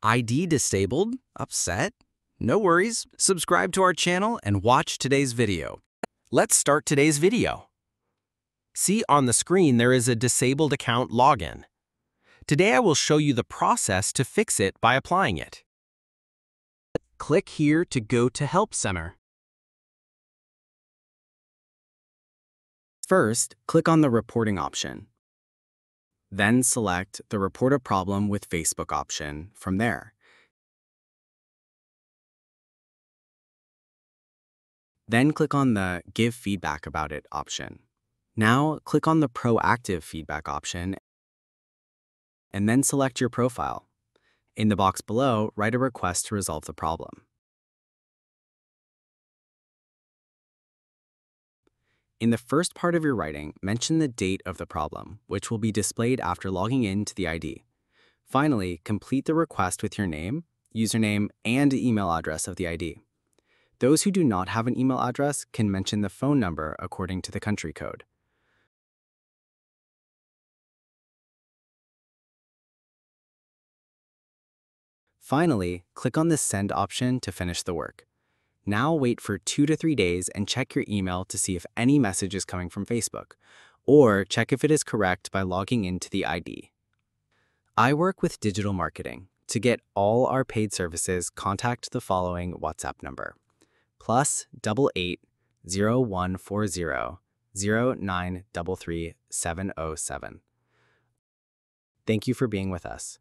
ID disabled? Upset? No worries. Subscribe to our channel and watch today's video. Let's start today's video. See on the screen there is a disabled account login. Today I will show you the process to fix it by applying it. Click here to go to Help Center. First, click on the Reporting option. Then select the Report a Problem with Facebook option from there. Then click on the Give Feedback About It option. Now click on the Proactive Feedback option and then select your profile. In the box below, write a request to resolve the problem. In the first part of your writing, mention the date of the problem, which will be displayed after logging in to the ID. Finally, complete the request with your name, username, and email address of the ID. Those who do not have an email address can mention the phone number according to the country code. Finally, click on the Send option to finish the work. Now wait for 2 to 3 days and check your email to see if any message is coming from Facebook, or check if it is correct by logging into the ID. I work with digital marketing. To get all our paid services, contact the following WhatsApp number: +88 0140 0933 707. Thank you for being with us.